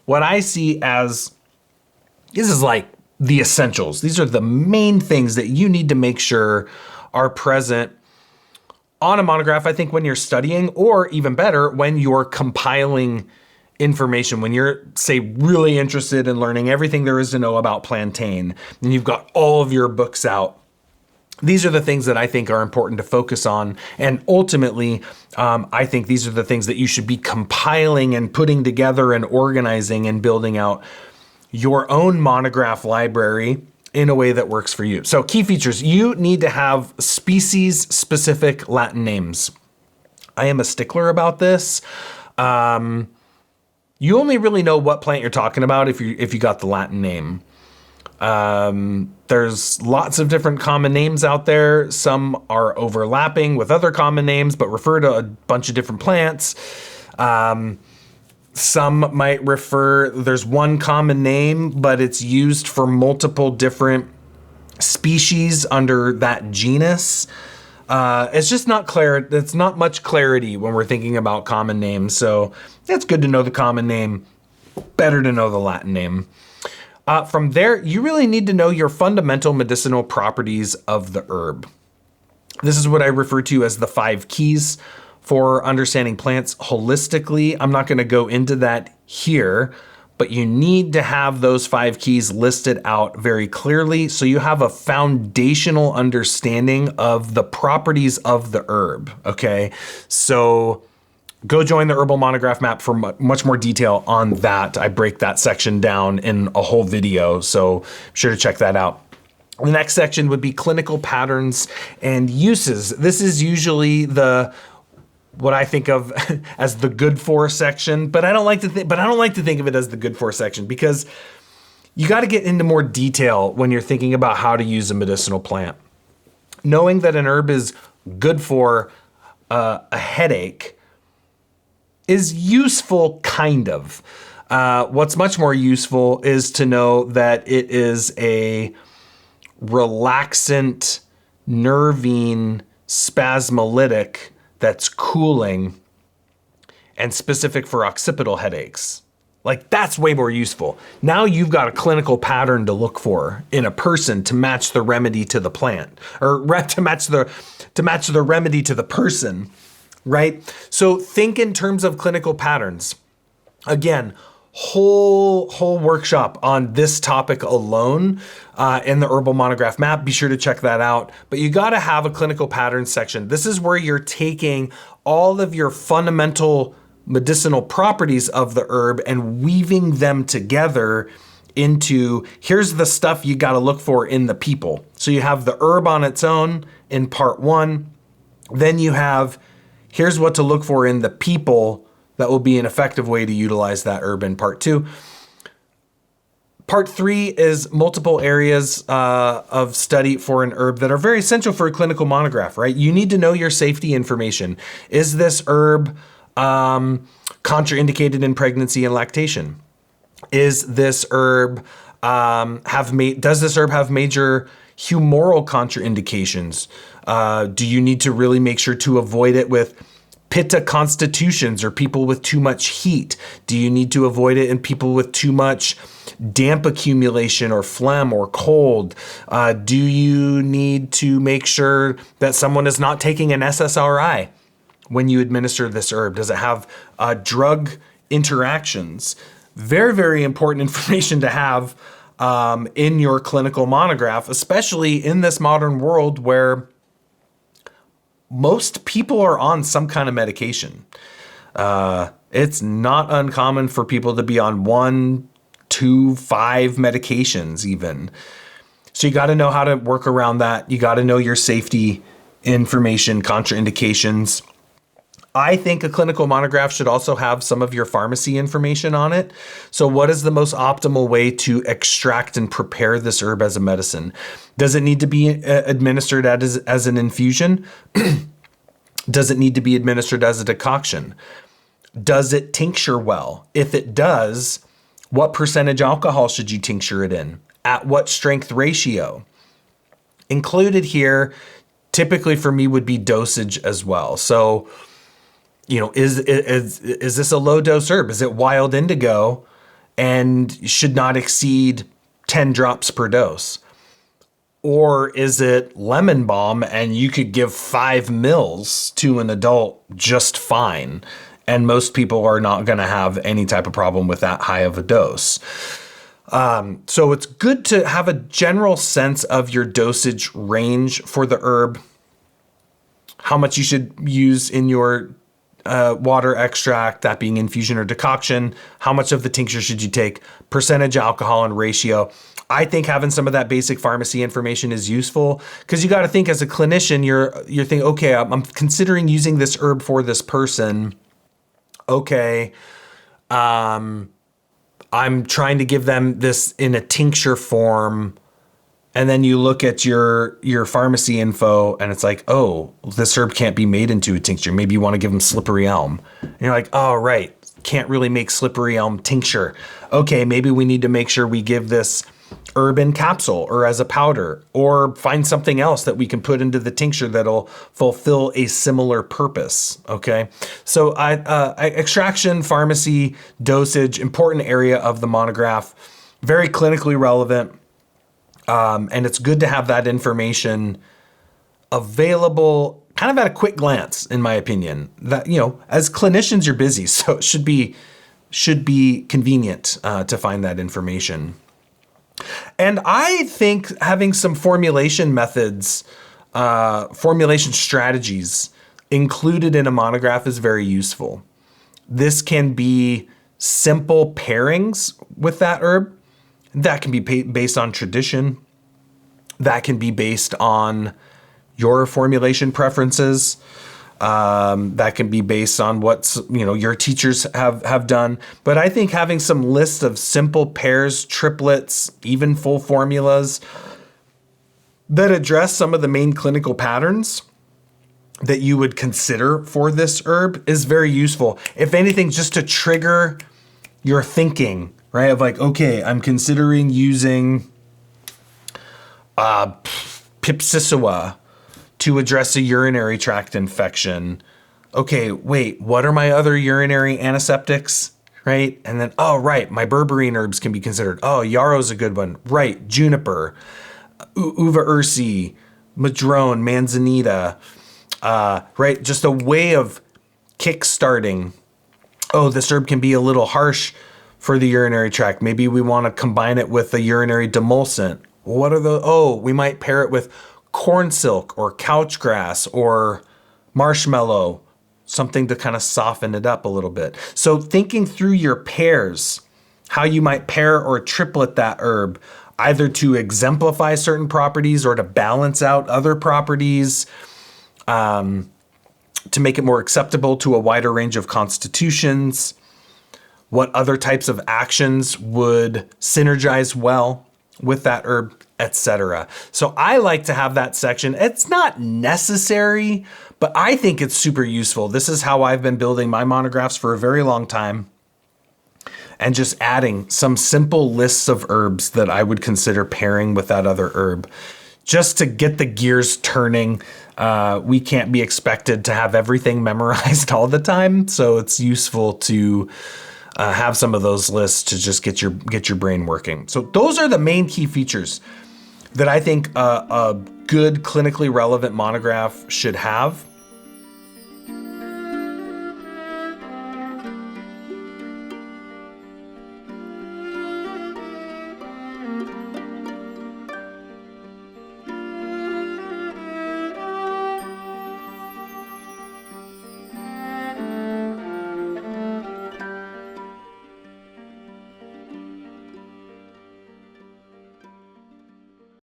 what I see as, this is like the essentials. These are the main things that you need to make sure are present on a monograph, I think, when you're studying, or even better, when you're compiling information, when you're, say, really interested in learning everything there is to know about plantain, and you've got all of your books out. These are the things that I think are important to focus on. And ultimately, I think these are the things that you should be compiling and putting together and organizing and building out your own monograph library in a way that works for you. So key features, you need to have species-specific Latin names. I am a stickler about this. You only really know what plant you're talking about if you got the Latin name. There's lots of different common names out there. Some are overlapping with other common names, but refer to a bunch of different plants. Some might refer, there's one common name, but it's used for multiple different species under that genus. It's just not clear. It's not much clarity when we're thinking about common names. So it's good to know the common name, better to know the Latin name. From there, you really need to know your fundamental medicinal properties of the herb. This is what I refer to as the 5 keys for understanding plants holistically. I'm not going to go into that here, but you need to have those 5 keys listed out very clearly so you have a foundational understanding of the properties of the herb, okay? So go join the Herbal Monograph Map for much more detail on that. I break that section down in a whole video, so be sure to check that out. The next section would be clinical patterns and uses. This is usually what I think of as the good for section, but I don't like to think of it as the good for section, because you got to get into more detail when you're thinking about how to use a medicinal plant. Knowing that an herb is good for a headache is useful, kind of. What's much more useful is to know that it is a relaxant, nervine, spasmolytic that's cooling and specific for occipital headaches. Like, that's way more useful. Now you've got a clinical pattern to look for in a person to match the remedy to the plant, or to match the remedy to the person, right? So think in terms of clinical patterns. Again, whole workshop on this topic alone in the Herbal Monograph Map. Be sure to check that out. But you got to have a clinical pattern section. This is where you're taking all of your fundamental medicinal properties of the herb and weaving them together into, here's the stuff you got to look for in the people. So you have the herb on its own in part 1. Then you have, here's what to look for in the people that will be an effective way to utilize that herb in part 2. Part 3 is multiple areas of study for an herb that are very essential for a clinical monograph, right? You need to know your safety information. Is this herb contraindicated in pregnancy and lactation? Is this herb does this herb have major humoral contraindications? Do you need to really make sure to avoid it with pitta constitutions or people with too much heat? Do you need to avoid it in people with too much damp accumulation or phlegm or cold? Do you need to make sure that someone is not taking an SSRI when you administer this herb? Does it have drug interactions? Very, very important information to have in your clinical monograph, especially in this modern world where most people are on some kind of medication. It's not uncommon for people to be on 1, 2, 5 medications even. So you got to know how to work around that. You got to know your safety information, contraindications. I think a clinical monograph should also have some of your pharmacy information on it. So what is the most optimal way to extract and prepare this herb as a medicine? Does it need to be administered as an infusion? Does it need to be administered as a decoction? Does it tincture well? If it does, what percentage alcohol should you tincture it in? At what strength ratio? Included here, typically for me, would be dosage as well. So, you know, is this a low dose herb? Is it wild indigo? and should not exceed 10 drops per dose? Or is it lemon balm and you could give 5 mils to an adult just fine? And most people are not going to have any type of problem with that high of a dose. So it's good to have a general sense of your dosage range for the herb, how much you should use in your water extract, that being infusion or decoction, how much of the tincture should you take, percentage alcohol and ratio. I think having some of that basic pharmacy information is useful because you got to think as a clinician, you're thinking, okay, I'm considering using this herb for this person. Okay, I'm trying to give them this in a tincture form. And then you look at your pharmacy info and it's like, oh, this herb can't be made into a tincture. Maybe you want to give them slippery elm. And you're like, oh, right. Can't really make slippery elm tincture. Okay, maybe we need to make sure we give this herb in capsule or as a powder, or find something else that we can put into the tincture that'll fulfill a similar purpose. Okay. So extraction, pharmacy, dosage, important area of the monograph, very clinically relevant. And it's good to have that information available kind of at a quick glance, in my opinion. That, as clinicians, you're busy, so it should be convenient to find that information. And I think having some formulation methods, formulation strategies included in a monograph is very useful. This can be simple pairings with that herb. That can be based on tradition. That can be based on your formulation preferences. That can be based on what your teachers have done. But I think having some list of simple pairs, triplets, even full formulas that address some of the main clinical patterns that you would consider for this herb is very useful. If anything, just to trigger your thinking, right? Of like, okay, I'm considering using Pipsissewa to address a urinary tract infection. Okay, wait, what are my other urinary antiseptics, right? And then, oh, right, my berberine herbs can be considered. Oh, yarrow's a good one. Right, juniper, uva ursi, madrone, manzanita, right? Just a way of kickstarting. Oh, this herb can be a little harsh for the urinary tract. Maybe we want to combine it with a urinary demulcent. What are the, we might pair it with corn silk or couch grass or marshmallow, something to kind of soften it up a little bit. So thinking through your pairs, how you might pair or triplet that herb, either to exemplify certain properties or to balance out other properties, to make it more acceptable to a wider range of constitutions, what other types of actions would synergize well with that herb, etc. So I like to have that section. It's not necessary, but I think it's super useful. This is how I've been building my monographs for a very long time. And just adding some simple lists of herbs that I would consider pairing with that other herb, just to get the gears turning. We can't be expected to have everything memorized all the time. So it's useful to have some of those lists to just get your brain working. So those are the main key features that I think a good clinically relevant monograph should have.